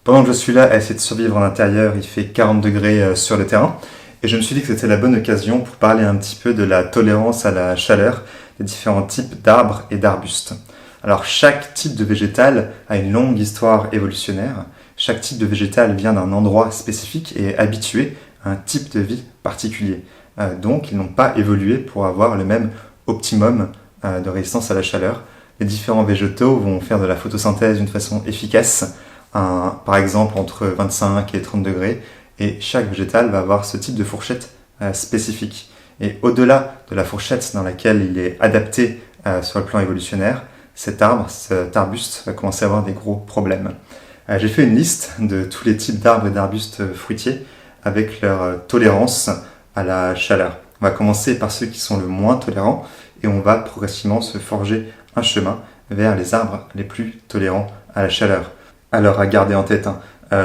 Pendant que je suis là à essayer de survivre en intérieur, il fait 40 degrés sur le terrain. Et je me suis dit que c'était la bonne occasion pour parler un petit peu de la tolérance à la chaleur des différents types d'arbres et d'arbustes. Alors chaque type de végétal a une longue histoire évolutionnaire. Chaque type de végétal vient d'un endroit spécifique et est habitué à un type de vie particulier. Donc ils n'ont pas évolué pour avoir le même optimum de résistance à la chaleur. Les différents végétaux vont faire de la photosynthèse d'une façon efficace, par exemple entre 25 et 30 degrés, et chaque végétal va avoir ce type de fourchette spécifique. Et au-delà de la fourchette dans laquelle il est adapté sur le plan évolutionnaire, cet arbuste va commencer à avoir des gros problèmes. J'ai fait une liste de tous les types d'arbres et d'arbustes fruitiers avec leur tolérance à la chaleur. On va commencer par ceux qui sont le moins tolérants et on va progressivement se forger un chemin vers les arbres les plus tolérants à la chaleur. Alors à garder en tête,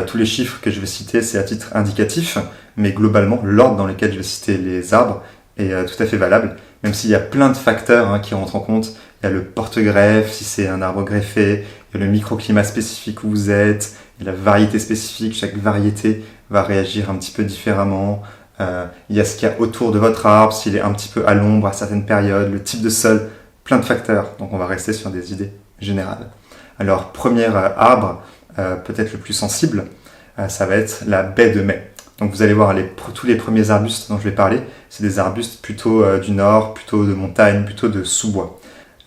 tous les chiffres que je vais citer, c'est à titre indicatif, mais globalement, l'ordre dans lequel je vais citer les arbres est tout à fait valable, même s'il y a plein de facteurs qui rentrent en compte. Il y a le porte-greffe, si c'est un arbre greffé, il y a le microclimat spécifique où vous êtes, il y a la variété spécifique, chaque variété va réagir un petit peu différemment. Il y a ce qu'il y a autour de votre arbre, s'il est un petit peu à l'ombre à certaines périodes, le type de sol, plein de facteurs. Donc on va rester sur des idées générales. Alors premier arbre, peut-être le plus sensible, ça va être la baie de mai. Donc vous allez voir tous les premiers arbustes dont je vais parler, c'est des arbustes plutôt du nord, plutôt de montagne, plutôt de sous-bois.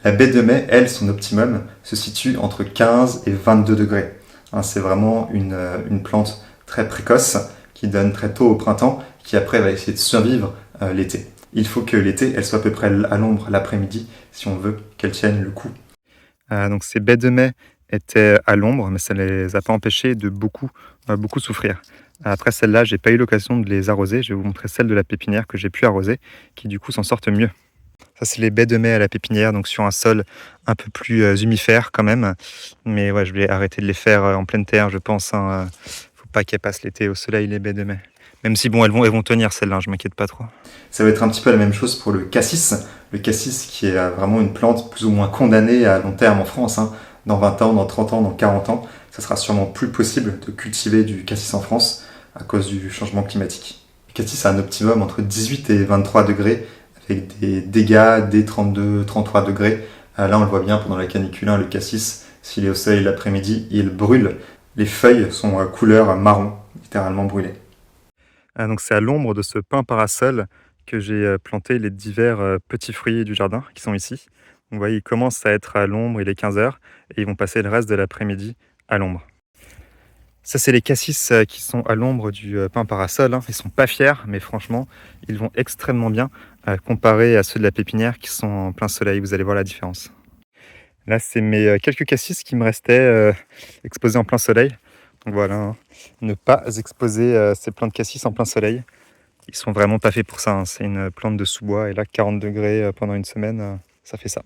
La baie de mai, elle, son optimum se situe entre 15 et 22 degrés. C'est vraiment une plante très précoce qui donne très tôt au printemps, qui après va essayer de survivre l'été. Il faut que l'été, elle soit à peu près à l'ombre l'après-midi si on veut qu'elle tienne le coup. Donc ces baies de mai étaient à l'ombre, mais ça ne les a pas empêchés de beaucoup souffrir. Après celle-là, j'ai pas eu l'occasion de les arroser. Je vais vous montrer celle de la pépinière que j'ai pu arroser, qui du coup s'en sortent mieux. Ça, c'est les baies de mai à la pépinière, donc sur un sol un peu plus humifère quand même. Mais ouais, je vais arrêter de les faire en pleine terre, je pense. Faut pas qu'elles passent l'été au soleil, les baies de mai. Même si bon, elles vont tenir celles-là, je m'inquiète pas trop. Ça va être un petit peu la même chose pour le cassis. Le cassis qui est vraiment une plante plus ou moins condamnée à long terme en France. Dans 20 ans, dans 30 ans, dans 40 ans, ça sera sûrement plus possible de cultiver du cassis en France à cause du changement climatique. Le cassis a un optimum entre 18 et 23 degrés avec des dégâts dès 32, 33 degrés. Là, on le voit bien pendant la canicule, le cassis, s'il est au soleil l'après-midi, il brûle. Les feuilles sont couleur marron, littéralement brûlées. Donc c'est à l'ombre de ce pin parasol que j'ai planté les divers petits fruits du jardin qui sont ici. Vous voyez, ils commencent à être à l'ombre, il est 15 h et ils vont passer le reste de l'après-midi à l'ombre. Ça, c'est les cassis qui sont à l'ombre du pin parasol. Ils sont pas fiers, mais franchement, ils vont extrêmement bien comparé à ceux de la pépinière qui sont en plein soleil. Vous allez voir la différence. Là, c'est mes quelques cassis qui me restaient exposés en plein soleil. Donc voilà, ne pas exposer ces plants de cassis en plein soleil. Ils sont vraiment pas faits pour ça. C'est une plante de sous-bois et là, 40 degrés pendant une semaine, ça fait ça.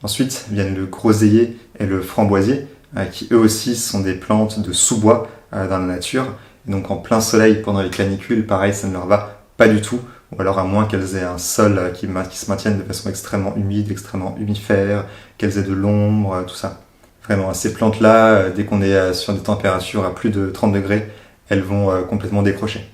Ensuite viennent le groseillier et le framboisier, qui eux aussi sont des plantes de sous-bois dans la nature. Et donc en plein soleil pendant les canicules, pareil, ça ne leur va pas du tout. Ou alors à moins qu'elles aient un sol qui se maintienne de façon extrêmement humide, extrêmement humifère, qu'elles aient de l'ombre, tout ça. Vraiment, ces plantes-là, dès qu'on est sur des températures à plus de 30 degrés, elles vont complètement décrocher.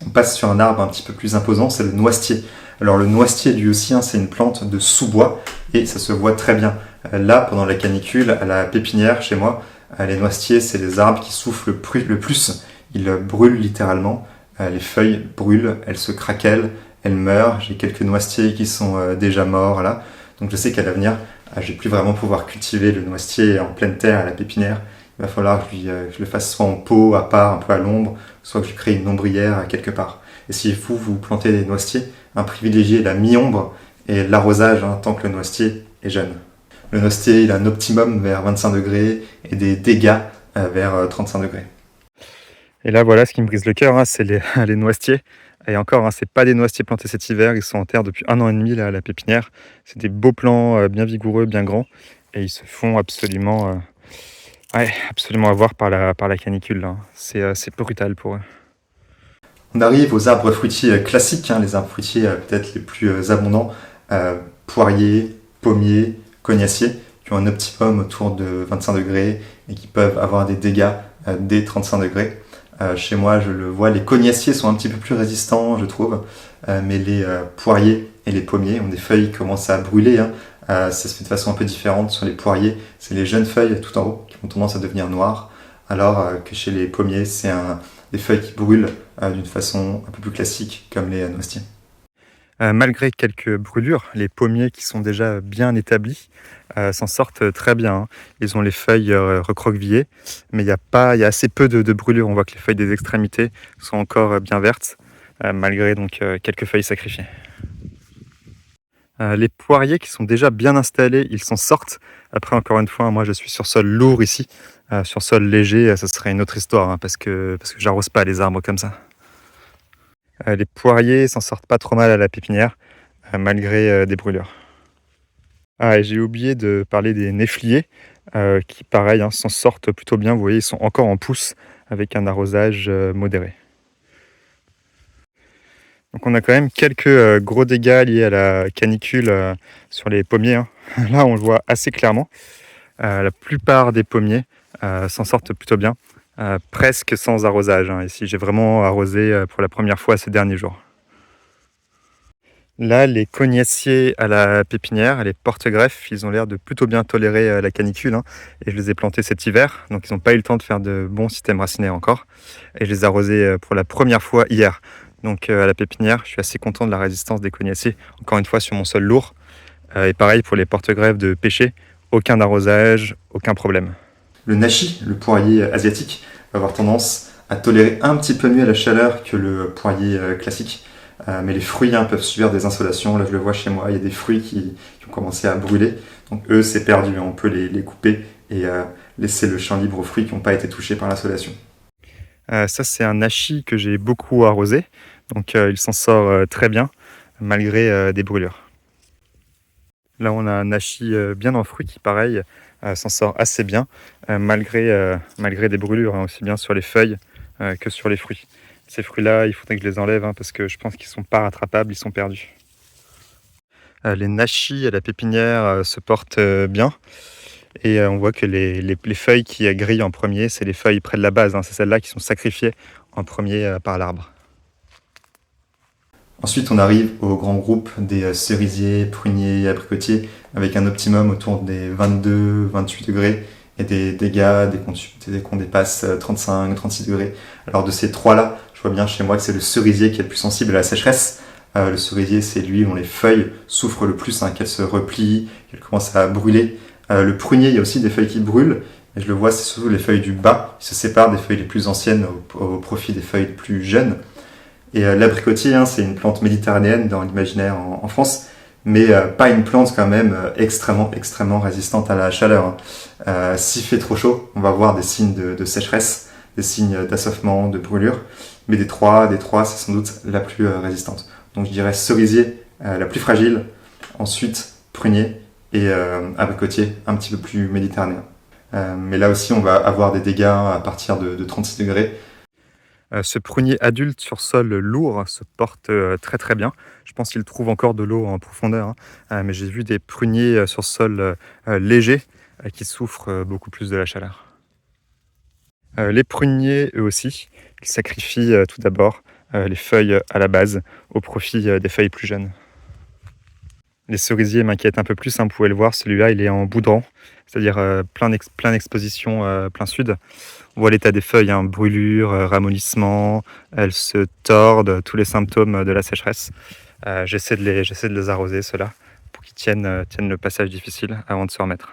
On passe sur un arbre un petit peu plus imposant, c'est le noisetier. Alors le noisetier, lui aussi, c'est une plante de sous-bois et ça se voit très bien. Là, pendant la canicule, à la pépinière, chez moi, les noisetiers, c'est les arbres qui souffrent le plus. Ils brûlent littéralement. Les feuilles brûlent, elles se craquellent, elles meurent. J'ai quelques noisetiers qui sont déjà morts là. Donc je sais qu'à l'avenir, je vais plus vraiment pouvoir cultiver le noisetier en pleine terre à la pépinière. Il va falloir que je le fasse soit en pot, à part, un peu à l'ombre, soit que je crée une ombrière quelque part. Et si vous plantez des noisetiers, privilégiez la mi-ombre et l'arrosage tant que le noisetier est jeune. Le noisetier, il a un optimum vers 25 degrés et des dégâts vers 35 degrés. Et là, voilà, ce qui me brise le cœur, c'est les noisetiers. Et encore, c'est pas des noisetiers plantés cet hiver, ils sont en terre depuis 1 an et demi là, à la pépinière. C'est des beaux plants, bien vigoureux, bien grands, et ils se font absolument avoir par la canicule. Là. C'est brutal pour eux. On arrive aux arbres fruitiers classiques, les arbres fruitiers peut-être les plus abondants, poiriers, pommiers, cognassiers, qui ont un optimum autour de 25 degrés et qui peuvent avoir des dégâts dès 35 degrés. Chez moi, je le vois, les cognaciers sont un petit peu plus résistants, je trouve, mais les poiriers et les pommiers ont des feuilles qui commencent à brûler, hein. Ça se fait de façon un peu différente. Sur les poiriers, c'est les jeunes feuilles tout en haut qui ont tendance à devenir noires, alors que chez les pommiers, c'est des feuilles qui brûlent d'une façon un peu plus classique, comme les noisetiers. Malgré quelques brûlures, les pommiers qui sont déjà bien établis s'en sortent très bien, hein. Ils ont les feuilles recroquevillées, mais il y a assez peu de brûlures. On voit que les feuilles des extrémités sont encore bien vertes, malgré donc quelques feuilles sacrifiées. Les poiriers qui sont déjà bien installés, ils s'en sortent. Après, encore une fois, moi je suis sur sol lourd ici. Sur sol léger, ça serait une autre histoire, hein, parce que j'arrose pas les arbres comme ça. Les poiriers s'en sortent pas trop mal à la pépinière, malgré des brûlures. Ah, et j'ai oublié de parler des néfliers, qui pareil, hein, s'en sortent plutôt bien. Vous voyez, ils sont encore en pousse avec un arrosage modéré. Donc on a quand même quelques gros dégâts liés à la canicule sur les pommiers, hein. Là, on le voit assez clairement. La plupart des pommiers s'en sortent plutôt bien, presque sans arrosage, hein. Ici, j'ai vraiment arrosé pour la première fois ces derniers jours. Là, les cognaciers à la pépinière, les porte-greffes, ils ont l'air de plutôt bien tolérer la canicule, hein. Et je les ai plantés cet hiver, donc ils n'ont pas eu le temps de faire de bons systèmes racinaires encore. Et je les ai arrosés pour la première fois hier. Donc à la pépinière, je suis assez content de la résistance des cognaciers, encore une fois sur mon sol lourd. Et pareil pour les porte-greffes de pêcher, aucun arrosage, aucun problème. Le nashi, le poirier asiatique, va avoir tendance à tolérer un petit peu mieux la chaleur que le poirier classique. Mais les fruits, hein, peuvent subir des insolations. Là, je le vois chez moi, il y a des fruits qui ont commencé à brûler. Donc eux, c'est perdu, hein. On peut les couper et laisser le champ libre aux fruits qui n'ont pas été touchés par l'insolation. Ça, c'est un nashi que j'ai beaucoup arrosé. Donc il s'en sort très bien, malgré des brûlures. Là, on a un nashi bien en fruits qui, pareil, s'en sort assez bien, malgré des brûlures, hein, aussi bien sur les feuilles que sur les fruits. Ces fruits-là, il faudrait que je les enlève, hein, parce que je pense qu'ils ne sont pas rattrapables, ils sont perdus. Les nashis à la pépinière se portent bien. Et on voit que les feuilles qui grillent en premier, c'est les feuilles près de la base, hein. C'est celles-là qui sont sacrifiées en premier par l'arbre. Ensuite, on arrive au grand groupe des cerisiers, pruniers et abricotiers, avec un optimum autour des 22-28 degrés et des dégâts dès qu'on dépasse 35-36 degrés. Alors de ces trois-là, je vois bien chez moi que c'est le cerisier qui est le plus sensible à la sécheresse. Le cerisier, c'est lui dont les feuilles souffrent le plus, hein, qu'elles se replient, qu'elles commencent à brûler. Le prunier, il y a aussi des feuilles qui brûlent, et je le vois, c'est surtout les feuilles du bas qui se séparent des feuilles les plus anciennes au profit des feuilles les plus jeunes. Et l'abricotier, hein, c'est une plante méditerranéenne dans l'imaginaire en France, mais pas une plante quand même extrêmement résistante à la chaleur, hein. S'il fait trop chaud, on va voir des signes de sécheresse, des signes d'assauffement, de brûlure, mais des trois, c'est sans doute la plus résistante. Donc je dirais cerisier, la plus fragile, ensuite prunier et abricotier, un petit peu plus méditerranéen. Mais là aussi, on va avoir des dégâts à partir de 36 degrés. Ce prunier adulte sur sol lourd se porte très très bien. Je pense qu'il trouve encore de l'eau en profondeur, hein. Mais j'ai vu des pruniers sur sol léger qui souffrent beaucoup plus de la chaleur. Les pruniers, eux aussi, ils sacrifient tout d'abord les feuilles à la base au profit des feuilles plus jeunes. Les cerisiers m'inquiètent un peu plus, hein. Vous pouvez le voir, celui-là il est en boudran, c'est-à-dire plein exposition plein sud. On voit l'état des feuilles, hein, brûlure, ramollissement, elles se tordent, tous les symptômes de la sécheresse. J'essaie de les arroser, ceux-là, pour qu'ils tiennent le passage difficile avant de se remettre.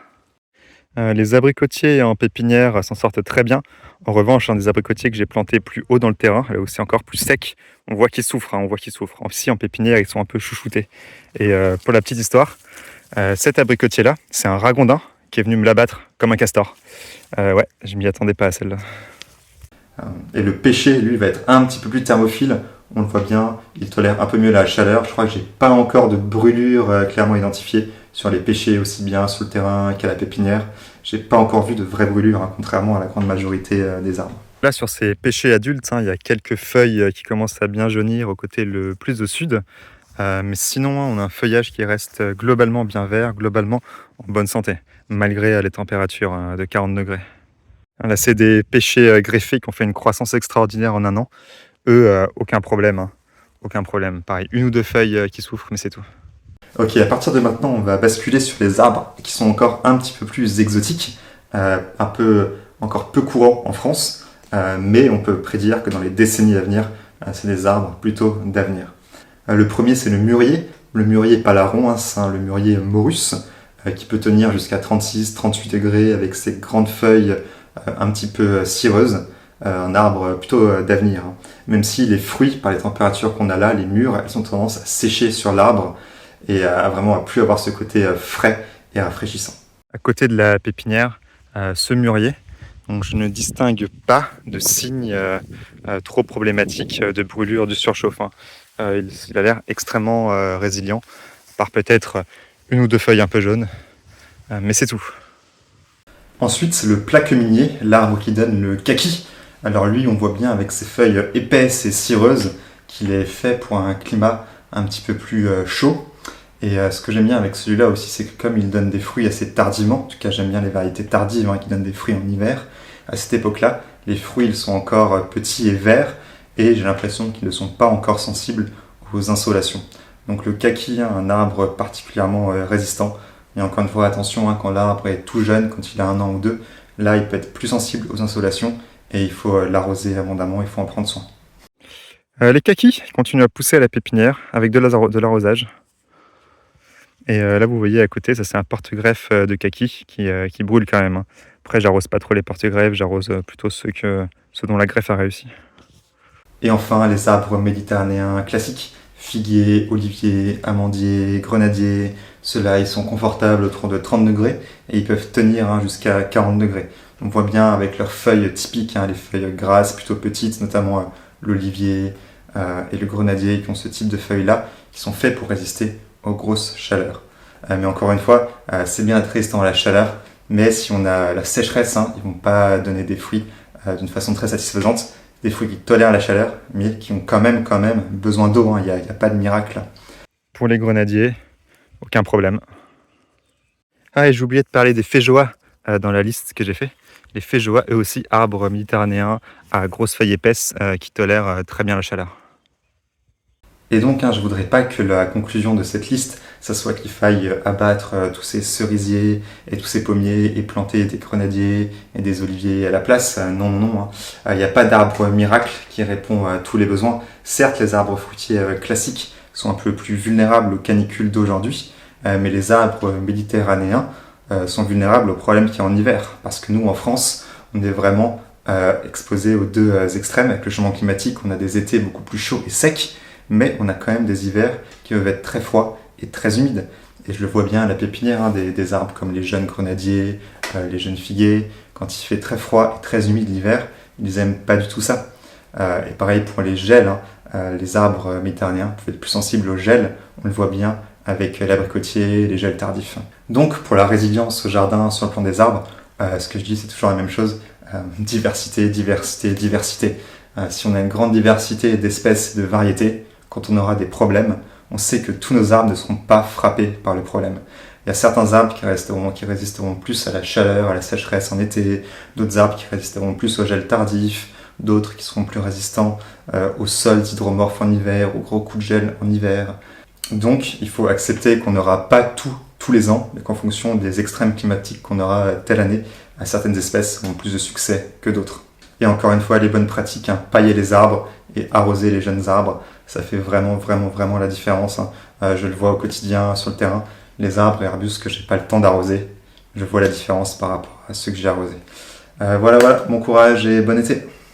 Les abricotiers en pépinière s'en sortent très bien. En revanche, des abricotiers que j'ai plantés plus haut dans le terrain, là où c'est encore plus sec, on voit qu'ils souffrent, hein, on voit qu'ils souffrent. Ici, en pépinière, ils sont un peu chouchoutés. Et pour la petite histoire, cet abricotier-là, c'est un ragondin qui est venu me l'abattre comme un castor. Ouais, je m'y attendais pas à celle-là. Et le pêcher, lui, va être un petit peu plus thermophile. On le voit bien, il tolère un peu mieux la chaleur. Je crois que j'ai pas encore de brûlure clairement identifiée sur les pêchers, aussi bien sur le terrain qu'à la pépinière. J'ai pas encore vu de vraies brûlures, hein, contrairement à la grande majorité des arbres. Là, sur ces pêchers adultes, hein, il y a quelques feuilles qui commencent à bien jaunir au côté le plus au sud. Mais sinon, on a un feuillage qui reste globalement bien vert, globalement en bonne santé, malgré les températures de 40 degrés. Là, c'est des pêchers greffés qui ont fait une croissance extraordinaire en un an. Eux, aucun problème, hein. Aucun problème. Pareil, une ou deux feuilles qui souffrent, mais c'est tout. Ok, à partir de maintenant, on va basculer sur les arbres qui sont encore un petit peu plus exotiques, un peu encore peu courants en France, mais on peut prédire que dans les décennies à venir, c'est des arbres plutôt d'avenir. Le premier, c'est le mûrier palaron, hein, c'est le mûrier morus, qui peut tenir jusqu'à 36-38 degrés avec ses grandes feuilles un petit peu cireuses. Un arbre plutôt d'avenir. Hein. Même si les fruits, par les températures qu'on a là, les mûres, elles ont tendance à sécher sur l'arbre et à plus avoir ce côté frais et rafraîchissant. À côté de la pépinière, ce mûrier, donc je ne distingue pas de signes trop problématiques de brûlure du surchauffe. Hein. Il a l'air extrêmement résilient, par peut-être une ou deux feuilles un peu jaunes, mais c'est tout. Ensuite, c'est le plaqueminier, l'arbre qui donne le kaki. Alors lui, on voit bien avec ses feuilles épaisses et cireuses qu'il est fait pour un climat un petit peu plus chaud. Et ce que j'aime bien avec celui-là aussi, c'est que comme il donne des fruits assez tardivement, en tout cas j'aime bien les variétés tardives qui donnent des fruits en hiver, à cette époque-là, les fruits ils sont encore petits et verts, et j'ai l'impression qu'ils ne sont pas encore sensibles aux insolations. Donc le kaki, un arbre particulièrement résistant, et encore une fois attention, quand l'arbre est tout jeune, quand il a 1 an ou 2, là il peut être plus sensible aux insolations, et il faut l'arroser abondamment, il faut en prendre soin. Les kakis continuent à pousser à la pépinière avec de l'arrosage. Et là vous voyez à côté, ça c'est un porte-greffe de kaki qui brûle quand même. Hein. Après j'arrose pas trop les porte-greffes, j'arrose plutôt ceux dont la greffe a réussi. Et enfin les arbres méditerranéens classiques, figuier, olivier, amandier, grenadier, ceux-là ils sont confortables autour de 30 degrés et ils peuvent tenir jusqu'à 40 degrés. On voit bien avec leurs feuilles typiques, les feuilles grasses, plutôt petites, notamment l'olivier et le grenadier qui ont ce type de feuilles-là, qui sont faits pour résister aux grosses chaleurs. Mais encore une fois, c'est bien d'être résistant à la chaleur, mais si on a la sécheresse, ils ne vont pas donner des fruits d'une façon très satisfaisante, des fruits qui tolèrent la chaleur, mais qui ont quand même besoin d'eau, il n'y a pas de miracle. Pour les grenadiers, aucun problème. Et j'ai oublié de parler des feijoas dans la liste que j'ai fait. Les feijoas, eux aussi, arbres méditerranéens à grosses feuilles épaisses qui tolèrent très bien la chaleur. Et donc, je ne voudrais pas que la conclusion de cette liste, ça soit qu'il faille abattre tous ces cerisiers et tous ces pommiers et planter des grenadiers et des oliviers à la place. Non. Il n'y a pas d'arbre miracle qui répond à tous les besoins. Certes, les arbres fruitiers classiques sont un peu plus vulnérables aux canicules d'aujourd'hui, mais les arbres méditerranéens sont vulnérables aux problèmes qu'il y a en hiver. Parce que nous, en France, on est vraiment exposés aux deux extrêmes. Avec le changement climatique, on a des étés beaucoup plus chauds et secs, mais on a quand même des hivers qui peuvent être très froids et très humides. Et je le vois bien à la pépinière, des arbres comme les jeunes grenadiers, les jeunes figuiers, quand il fait très froid et très humide l'hiver, ils n'aiment pas du tout ça. Et pareil pour les gels, les arbres méditerranéens peuvent être plus sensibles au gel, on le voit bien avec l'abricotier, les gels tardifs. Donc pour la résilience au jardin sur le plan des arbres, ce que je dis c'est toujours la même chose, diversité. Si on a une grande diversité d'espèces et de variétés, quand on aura des problèmes, on sait que tous nos arbres ne seront pas frappés par le problème. Il y a certains arbres qui résisteront plus à la chaleur, à la sécheresse en été, d'autres arbres qui résisteront plus au gel tardif, d'autres qui seront plus résistants aux sols hydromorphes en hiver, aux gros coups de gel en hiver. Donc il faut accepter qu'on n'aura pas tout tous les ans, mais qu'en fonction des extrêmes climatiques qu'on aura telle année, certaines espèces auront plus de succès que d'autres. Et encore une fois, les bonnes pratiques, pailler les arbres et arroser les jeunes arbres, ça fait vraiment la différence. Je le vois au quotidien sur le terrain, les arbres et arbustes que j'ai pas le temps d'arroser, je vois la différence par rapport à ceux que j'ai arrosés. Voilà, bon courage et bon été.